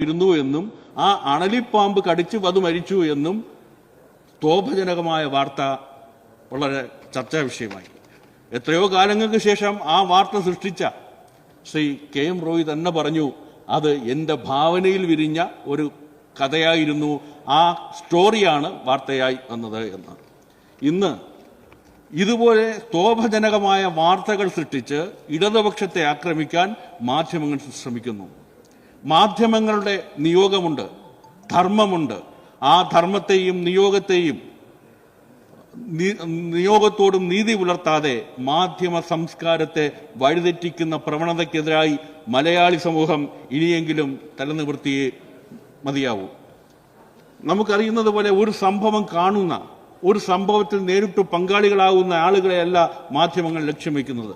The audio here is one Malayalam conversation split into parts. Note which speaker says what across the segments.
Speaker 1: ഇരുന്നു എന്നും ആ അണലിപ്പാമ്പ് കടിച്ചു അത് മരിച്ചു എന്നും സ്തോഭജനകമായ വാർത്ത വളരെ ചർച്ചാ വിഷയമായി. എത്രയോ കാലങ്ങൾക്ക് ശേഷം ആ വാർത്ത സൃഷ്ടിച്ച ശ്രീ കെ എം റോയി തന്നെ പറഞ്ഞു, അത് എൻ്റെ ഭാവനയിൽ വിരിഞ്ഞ ഒരു കഥയായിരുന്നു, ആ സ്റ്റോറിയാണ് വാർത്തയായി വന്നത് എന്ന്. ഇന്ന് ഇതുപോലെ സ്തോഭജനകമായ വാർത്തകൾ സൃഷ്ടിച്ച് ഇടതുപക്ഷത്തെ ആക്രമിക്കാൻ മാധ്യമങ്ങൾ ശ്രമിക്കുന്നു. മാധ്യമങ്ങളുടെ നിയോഗമുണ്ട്, ധർമ്മമുണ്ട്. ആ ധർമ്മത്തെയും നിയോഗത്തോടും നീതി പുലർത്താതെ മാധ്യമ സംസ്കാരത്തെ വഴിതെറ്റിക്കുന്ന പ്രവണതയ്ക്കെതിരായി മലയാളി സമൂഹം ഇനിയെങ്കിലും തലനിവർത്തിയേ മതിയാവൂ. നമുക്കറിയുന്നത് പോലെ ഒരു സംഭവം കാണുന്ന, ഒരു സംഭവത്തിൽ നേരിട്ട് പങ്കാളികളാകുന്ന ആളുകളെയല്ല മാധ്യമങ്ങൾ ലക്ഷ്യം വയ്ക്കുന്നത്.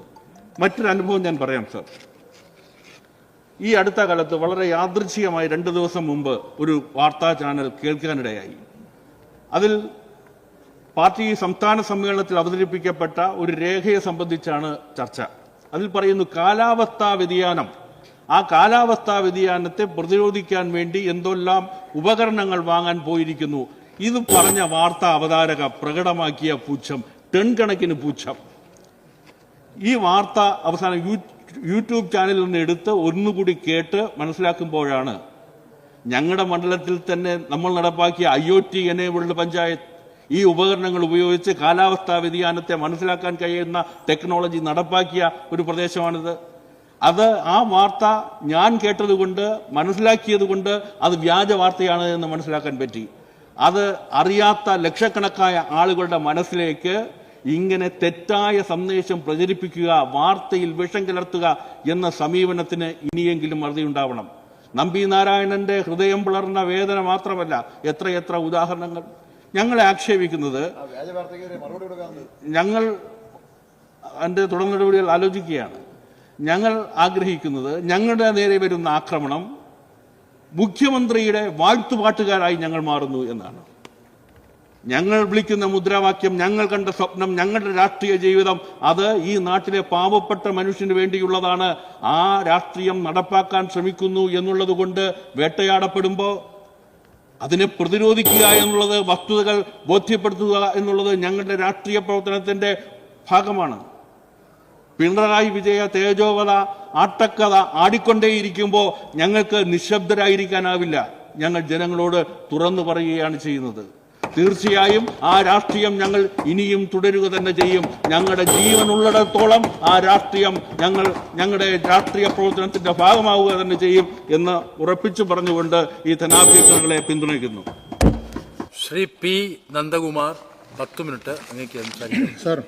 Speaker 1: മറ്റൊരു അനുഭവം ഞാൻ പറയാം സർ. ഈ അടുത്ത കാലത്ത് വളരെ യാദൃച്ഛികമായി 2 ദിവസം മുമ്പ് ഒരു വാർത്താ ചാനൽ കേൾക്കാനിടയായി. അതിൽ പാർട്ടി സംസ്ഥാന സമ്മേളനത്തിൽ അവതരിപ്പിക്കപ്പെട്ട ഒരു രേഖയെ സംബന്ധിച്ചാണ് ചർച്ച. അതിൽ പറയുന്നു, കാലാവസ്ഥാ വ്യതിയാനം, ആ കാലാവസ്ഥാ വ്യതിയാനത്തെ പ്രതിരോധിക്കാൻ വേണ്ടി എന്തെല്ലാം ഉപകരണങ്ങൾ വാങ്ങാൻ പോയിരിക്കുന്നു. ഇത് പറഞ്ഞ വാർത്താ അവതാരക പ്രകടമാക്കിയ പുച്ഛം, ടൺ കണക്കിന് പുച്ഛം. ഈ വാർത്ത അവസാനം യൂട്യൂബ് ചാനലിൽ നിന്ന് എടുത്ത് ഒന്നുകൂടി കേട്ട് മനസ്സിലാക്കുമ്പോഴാണ് ഞങ്ങളുടെ മണ്ഡലത്തിൽ തന്നെ നമ്മൾ നടപ്പാക്കിയ IoT എനേബിൾഡ് പഞ്ചായത്ത് ഈ ഉപകരണങ്ങൾ ഉപയോഗിച്ച് കാലാവസ്ഥാ വ്യതിയാനത്തെ മനസ്സിലാക്കാൻ കഴിയുന്ന ടെക്നോളജി നടപ്പാക്കിയ ഒരു പ്രദേശമാണിത്. അത് ആ വാർത്ത ഞാൻ കേട്ടതുകൊണ്ട്, മനസ്സിലാക്കിയതുകൊണ്ട് അത് വ്യാജ വാർത്തയാണ് എന്ന് മനസ്സിലാക്കാൻ പറ്റി. അത് അറിയാത്ത ലക്ഷക്കണക്കായ ആളുകളുടെ മനസ്സിലേക്ക് ഇങ്ങനെ തെറ്റായ സന്ദേശം പ്രചരിപ്പിക്കുക, വാർത്തയിൽ വിഷം കലർത്തുക എന്ന സമീപനത്തിന് ഇനിയെങ്കിലും മറുപടിയുണ്ടാവണം. നമ്പി നാരായണന്റെ ഹൃദയം പിളർന്ന വേദന മാത്രമല്ല, എത്രയെത്ര ഉദാഹരണങ്ങൾ. ഞങ്ങളെ ആക്ഷേപിക്കുന്നത്, ഞങ്ങൾ അതിന്റെ തുടർ നടപടികൾ ആലോചിക്കുകയാണ്. ഞങ്ങൾ ആഗ്രഹിക്കുന്നത്, ഞങ്ങളുടെ നേരെ വരുന്ന ആക്രമണം മുഖ്യമന്ത്രിയുടെ വാഴ്ത്തുപാട്ടുകാരായി ഞങ്ങൾ മാറുന്നു എന്നാണ്. ഞങ്ങൾ വിളിക്കുന്ന മുദ്രാവാക്യം, ഞങ്ങൾ കണ്ട സ്വപ്നം, ഞങ്ങളുടെ രാഷ്ട്രീയ ജീവിതം, അത് ഈ നാട്ടിലെ പാവപ്പെട്ട മനുഷ്യന് വേണ്ടിയുള്ളതാണ്. ആ രാഷ്ട്രീയം നടപ്പാക്കാൻ ശ്രമിക്കുന്നു എന്നുള്ളത് കൊണ്ട് വേട്ടയാടപ്പെടുമ്പോൾ അതിനെ പ്രതിരോധിക്കുക എന്നുള്ളത്, വസ്തുതകൾ ബോധ്യപ്പെടുത്തുക എന്നുള്ളത് ഞങ്ങളുടെ രാഷ്ട്രീയ പ്രവർത്തനത്തിന്റെ ഭാഗമാണ്. പിണറായി വിജയ തേജോവധ ആട്ടക്കഥ ആടിക്കൊണ്ടേയിരിക്കുമ്പോൾ ഞങ്ങൾക്ക് നിശബ്ദരായിരിക്കാനാവില്ല. ഞങ്ങൾ ജനങ്ങളോട് തുറന്നു പറയുകയാണ് ചെയ്യുന്നത്. തീർച്ചയായും ആ രാഷ്ട്രീയം ഞങ്ങൾ ഇനിയും തുടരുക തന്നെ ചെയ്യും. ഞങ്ങളുടെ ജീവനുള്ളിടത്തോളം ആ രാഷ്ട്രീയം ഞങ്ങളുടെ രാഷ്ട്രീയ പ്രവർത്തനത്തിന്റെ ഭാഗമാവുക തന്നെ ചെയ്യും എന്ന് ഉറപ്പിച്ചു പറഞ്ഞുകൊണ്ട് ഈ ധനാഭ്യർത്ഥനകളെ പിന്തുണയ്ക്കുന്നു.
Speaker 2: ശ്രീ പി നന്ദകുമാർ, 10 മിനിറ്റ് അങ്ങേക്ക് സംസാരിക്കും.
Speaker 3: സർ,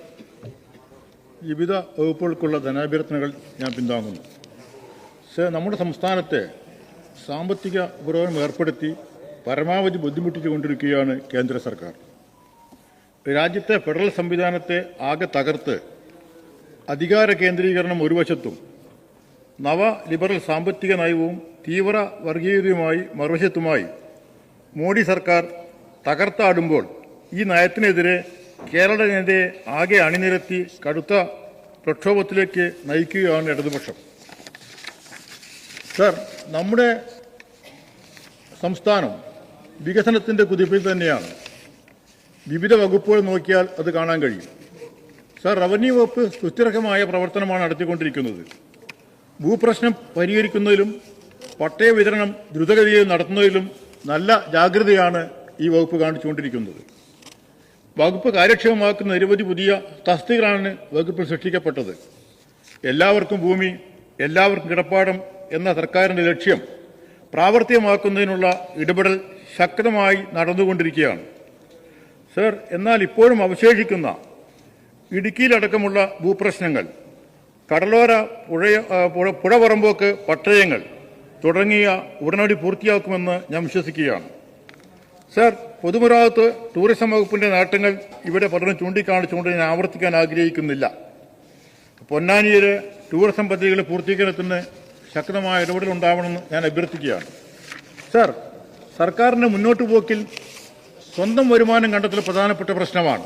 Speaker 3: വിവിധ വകുപ്പുകൾക്കുള്ള ധനാഭ്യർത്ഥനകൾ ഞാൻ പിന്താങ്ങുന്നു. സർ, നമ്മുടെ സംസ്ഥാനത്തെ സാമ്പത്തിക പുരോഗമനം ഏർപ്പെടുത്തി പരമാവധി ബുദ്ധിമുട്ടിച്ചുകൊണ്ടിരിക്കുകയാണ് കേന്ദ്ര സർക്കാർ. രാജ്യത്തെ ഫെഡറൽ സംവിധാനത്തെ ആകെ തകർത്ത് അധികാര കേന്ദ്രീകരണം ഒരു വശത്തും നവ ലിബറൽ സാമ്പത്തിക നയവും തീവ്ര വർഗീയതയുമായി മറുവശത്തുമായി മോഡി സർക്കാർ തകർത്താടുമ്പോൾ ഈ നയത്തിനെതിരെ കേരള ജനതയെ ആകെ അണിനിരത്തി കടുത്ത പ്രക്ഷോഭത്തിലേക്ക് നയിക്കുകയാണ് ഇടതുപക്ഷം. സർ, നമ്മുടെ സംസ്ഥാനം വികസനത്തിന്റെ കുതിപ്പിൽ തന്നെയാണ്. വിവിധ വകുപ്പുകൾ നോക്കിയാൽ അത് കാണാൻ കഴിയും. സർ, റവന്യൂ വകുപ്പ് സുസ്ഥിരമായ പ്രവർത്തനമാണ് നടത്തിക്കൊണ്ടിരിക്കുന്നത്. ഭൂപ്രശ്നം പരിഹരിക്കുന്നതിലും പട്ടയ വിതരണം ദ്രുതഗതിയിൽ നടത്തുന്നതിലും നല്ല ജാഗ്രതയാണ് ഈ വകുപ്പ് കാണിച്ചുകൊണ്ടിരിക്കുന്നത്. വകുപ്പ് കാര്യക്ഷമമാക്കുന്ന നിരവധി പുതിയ തസ്തികകളാണ് വകുപ്പിൽ സൃഷ്ടിക്കപ്പെട്ടത്. എല്ലാവർക്കും ഭൂമി, എല്ലാവർക്കും കിടപ്പാടം എന്ന സർക്കാരിന്റെ ലക്ഷ്യം പ്രാവർത്തികമാക്കുന്നതിനുള്ള ഇടപെടൽ ശക്തമായി നടന്നുകൊണ്ടിരിക്കുകയാണ്. സർ, എന്നാൽ ഇപ്പോഴും അവശേഷിക്കുന്ന ഇടുക്കിയിലടക്കമുള്ള ഭൂപ്രശ്നങ്ങൾ, കടലോര പുഴപുറമ്പോക്ക് പട്ടയങ്ങൾ തുടങ്ങിയ ഉടനടി പൂർത്തിയാക്കുമെന്ന് ഞാൻ വിശ്വസിക്കുകയാണ്. സർ, പൊതുമരാമത്ത് ടൂറിസം വകുപ്പിന്റെ നേട്ടങ്ങൾ ഇവിടെ പലരും ചൂണ്ടിക്കാണിച്ചുകൊണ്ട് ഞാൻ ആവർത്തിക്കാൻ ആഗ്രഹിക്കുന്നില്ല. പൊന്നാനിയിലെ ടൂറിസം പദ്ധതികളുടെ പൂർത്തീകരണത്തിന് ശക്തമായ ഇടപെടലുണ്ടാവണമെന്ന് ഞാൻ അഭ്യർത്ഥിക്കുകയാണ്. സർ, സർക്കാരിന്റെ മുന്നോട്ടുപോക്കിൽ സ്വന്തം വരുമാനം കണ്ടെത്തൽ പ്രധാനപ്പെട്ട പ്രശ്നമാണ്.